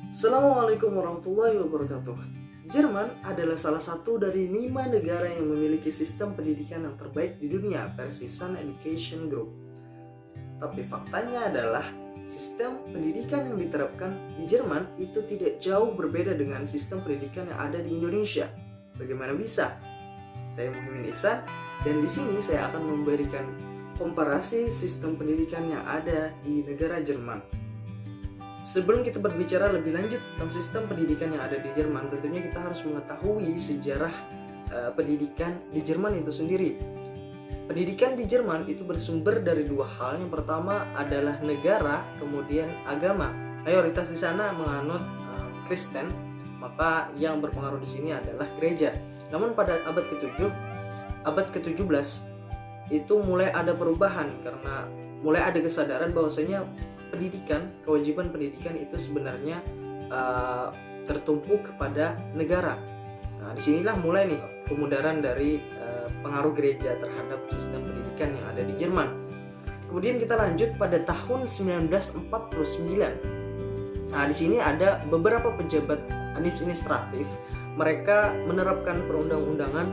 Assalamualaikum warahmatullahi wabarakatuh. Jerman adalah salah satu dari 5 negara yang memiliki sistem pendidikan yang terbaik di dunia versi Sun Education Group. Tapi faktanya adalah sistem pendidikan yang diterapkan di Jerman itu tidak jauh berbeda dengan sistem pendidikan yang ada di Indonesia. Bagaimana bisa? Saya Muhammad Ihsan dan di sini saya akan memberikan komparasi sistem pendidikan yang ada di negara Jerman. Sebelum kita berbicara lebih lanjut tentang sistem pendidikan yang ada di Jerman, tentunya kita harus mengetahui sejarah pendidikan di Jerman itu sendiri. Pendidikan di Jerman itu bersumber dari dua hal. Yang pertama adalah negara, kemudian agama. Mayoritas di sana menganut Kristen, maka yang berpengaruh di sini adalah gereja. Namun pada abad ke-17 itu mulai ada perubahan karena mulai ada kesadaran bahwasanya kewajiban pendidikan itu sebenarnya tertumpu kepada negara. Nah, disinilah mulai nih pemudaran dari pengaruh gereja terhadap sistem pendidikan yang ada di Jerman. Kemudian kita lanjut pada tahun 1949. Nah, di sini ada beberapa pejabat administratif. Mereka menerapkan perundang-undangan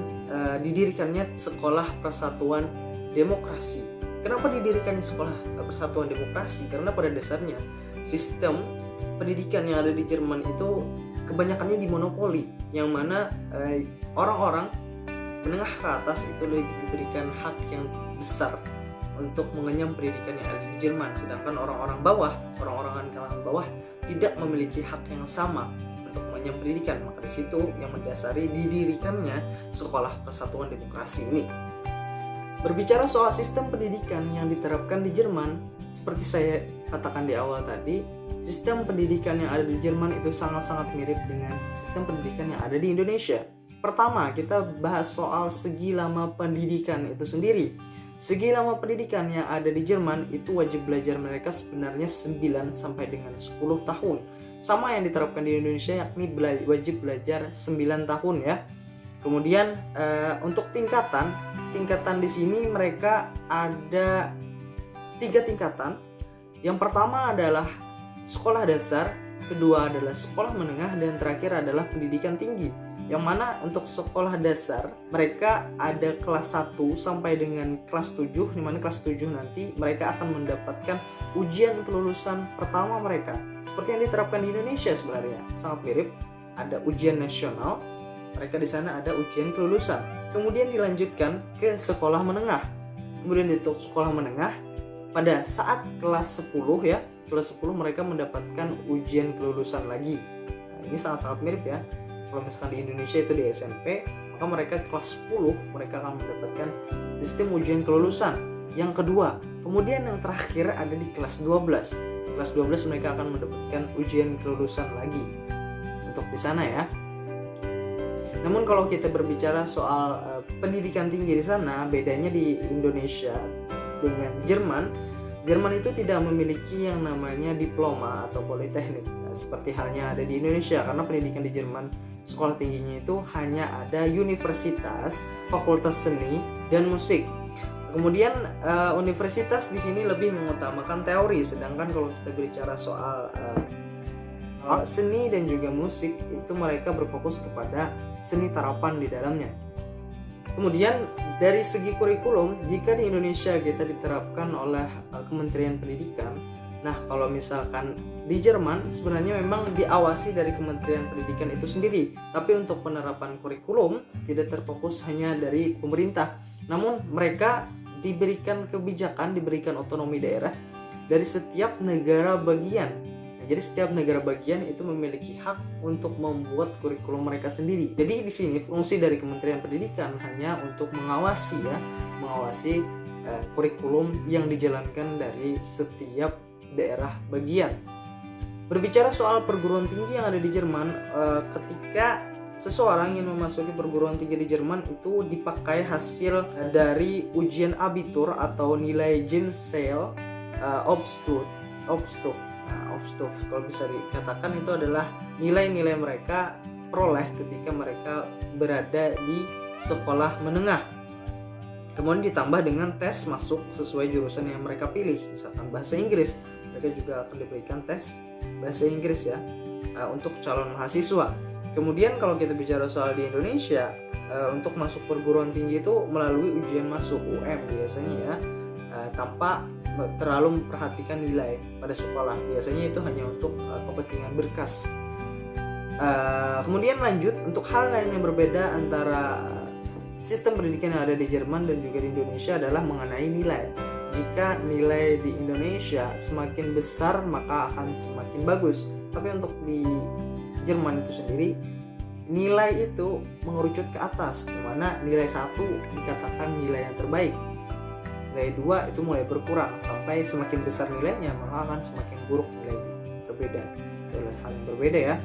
didirikannya Sekolah Persatuan Demokrasi. Kenapa didirikan Sekolah Persatuan Demokrasi? Karena pada dasarnya sistem pendidikan yang ada di Jerman itu kebanyakannya dimonopoli, yang mana orang-orang menengah ke atas itu diberikan hak yang besar untuk mengenyam pendidikan yang ada di Jerman, sedangkan orang-orang kalangan bawah tidak memiliki hak yang sama untuk mengenyam pendidikan. Maka di situ yang mendasari didirikannya Sekolah Persatuan Demokrasi ini. Berbicara soal sistem pendidikan yang diterapkan di Jerman, seperti saya katakan di awal tadi, sistem pendidikan yang ada di Jerman itu sangat-sangat mirip dengan sistem pendidikan yang ada di Indonesia. Pertama, kita bahas soal segi lama pendidikan itu sendiri. Segi lama pendidikan yang ada di Jerman itu wajib belajar mereka sebenarnya 9 sampai dengan 10 tahun. Sama yang diterapkan di Indonesia, yakni wajib belajar 9 tahun ya. Kemudian untuk tingkatan di sini mereka ada 3 tingkatan. Yang pertama adalah sekolah dasar, kedua adalah sekolah menengah, dan terakhir adalah pendidikan tinggi. Yang mana untuk sekolah dasar mereka ada kelas 1 sampai dengan kelas 7, di mana kelas 7 nanti mereka akan mendapatkan ujian kelulusan pertama mereka. Seperti yang diterapkan di Indonesia sebenarnya, sangat mirip. Ada ujian nasional, mereka di sana ada ujian kelulusan. Kemudian dilanjutkan ke sekolah menengah. Kemudian untuk sekolah menengah pada saat kelas 10 ya, kelas 10 mereka mendapatkan ujian kelulusan lagi. Nah, ini sangat-sangat mirip ya. Kalau misalkan di Indonesia itu di SMP, maka mereka kelas 10 mereka akan mendapatkan sistem ujian kelulusan yang kedua. Kemudian yang terakhir ada di kelas 12. Kelas 12 mereka akan mendapatkan ujian kelulusan lagi. Untuk di sana ya. Namun kalau kita berbicara soal pendidikan tinggi di sana, bedanya di Indonesia dengan Jerman itu tidak memiliki yang namanya diploma atau politeknik seperti halnya ada di Indonesia, karena pendidikan di Jerman sekolah tingginya itu hanya ada universitas, fakultas seni dan musik. Kemudian universitas di sini lebih mengutamakan teori, sedangkan kalau kita bicara soal seni dan juga musik itu mereka berfokus kepada seni tarapan di dalamnya. Kemudian dari segi kurikulum, jika di Indonesia kita diterapkan oleh Kementerian Pendidikan, nah kalau misalkan di Jerman sebenarnya memang diawasi dari Kementerian Pendidikan itu sendiri, tapi untuk penerapan kurikulum tidak terfokus hanya dari pemerintah, namun mereka diberikan kebijakan, diberikan otonomi daerah dari setiap negara bagian. Jadi setiap negara bagian itu memiliki hak untuk membuat kurikulum mereka sendiri. Jadi di sini fungsi dari Kementerian Pendidikan hanya untuk mengawasi kurikulum yang dijalankan dari setiap daerah bagian. Berbicara soal perguruan tinggi yang ada di Jerman, ketika seseorang ingin memasuki perguruan tinggi di Jerman itu dipakai hasil dari ujian abitur atau nilai Zinsel Abschluss. Kalau bisa dikatakan itu adalah nilai-nilai mereka peroleh ketika mereka berada di sekolah menengah. Kemudian ditambah dengan tes masuk sesuai jurusan yang mereka pilih. Misalkan bahasa Inggris, mereka juga akan diberikan tes bahasa Inggris ya. untuk calon mahasiswa. Kemudian kalau kita bicara soal di Indonesia, untuk masuk perguruan tinggi itu melalui ujian masuk UM biasanya ya, tanpa terlalu memperhatikan nilai pada sekolah. Biasanya itu hanya untuk kepentingan berkas. Kemudian lanjut, untuk hal lain yang berbeda antara sistem pendidikan yang ada di Jerman dan juga di Indonesia adalah mengenai nilai. Jika nilai di Indonesia semakin besar maka akan semakin bagus, tapi untuk di Jerman itu sendiri nilai itu mengerucut ke atas, dimana nilai 1 dikatakan nilai yang terbaik, nilai 2 itu mulai berkurang, sampai semakin besar nilainya maka akan semakin buruk nilainya. Berbeda, itu adalah hal yang berbeda ya.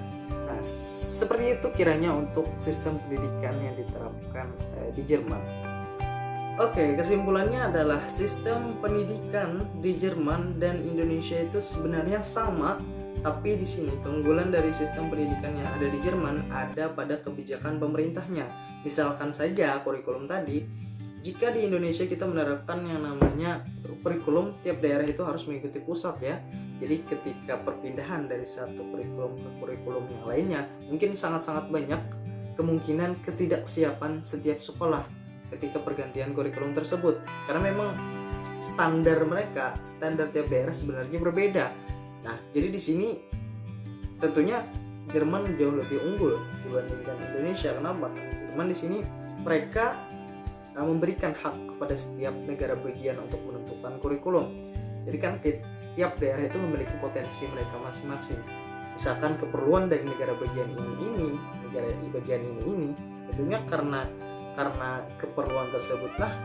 Nah, seperti itu kiranya untuk sistem pendidikan yang diterapkan di Jerman. Oke, kesimpulannya adalah sistem pendidikan di Jerman dan Indonesia itu sebenarnya sama, tapi di sini keunggulan dari sistem pendidikan yang ada di Jerman ada pada kebijakan pemerintahnya. Misalkan saja kurikulum tadi, jika di Indonesia kita menerapkan yang namanya kurikulum, tiap daerah itu harus mengikuti pusat ya. Jadi ketika perpindahan dari satu kurikulum ke kurikulum yang lainnya, mungkin sangat-sangat banyak kemungkinan ketidaksiapan setiap sekolah ketika pergantian kurikulum tersebut, karena memang standar mereka, standar tiap daerah sebenarnya berbeda. Nah, jadi di sini tentunya Jerman jauh lebih unggul dibandingkan Indonesia. Kenapa? Karena Jerman di sini mereka memberikan hak kepada setiap negara bagian untuk menentukan kurikulum. Jadi kan setiap daerah itu memiliki potensi mereka masing-masing. Misalkan keperluan dari negara bagian ini, negara bagian ini, tentunya karena keperluan tersebutlah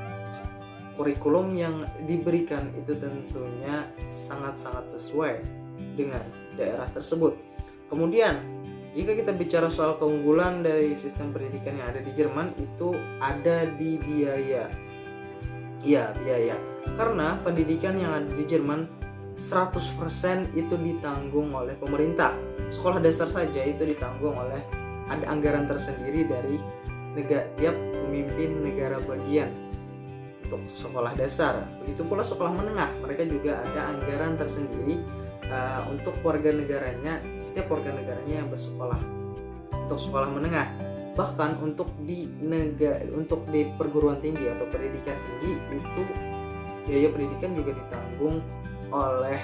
kurikulum yang diberikan itu tentunya sangat-sangat sesuai dengan daerah tersebut. Kemudian jika kita bicara soal keunggulan dari sistem pendidikan yang ada di Jerman, itu ada di biaya. Iya, biaya. Karena pendidikan yang ada di Jerman 100% itu ditanggung oleh pemerintah. Sekolah dasar saja itu ditanggung oleh, ada anggaran tersendiri dari tiap pemimpin negara bagian untuk sekolah dasar. Begitu pula sekolah menengah, mereka juga ada anggaran tersendiri untuk warga negaranya, setiap warga negaranya yang bersekolah untuk sekolah menengah. Bahkan untuk di perguruan tinggi atau pendidikan tinggi itu biaya pendidikan juga ditanggung oleh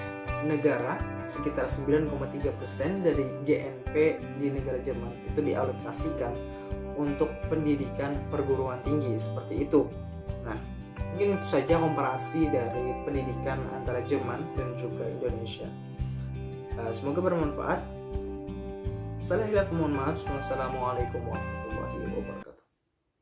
negara, sekitar 9,3% dari GNP di negara Jerman itu dialokasikan untuk pendidikan perguruan tinggi seperti itu. Nah, mungkin itu saja komparasi dari pendidikan antara Jerman dan juga Indonesia. Semoga bermanfaat. Mohon maaf. Wassalamualaikum warahmatullahi wabarakatuh.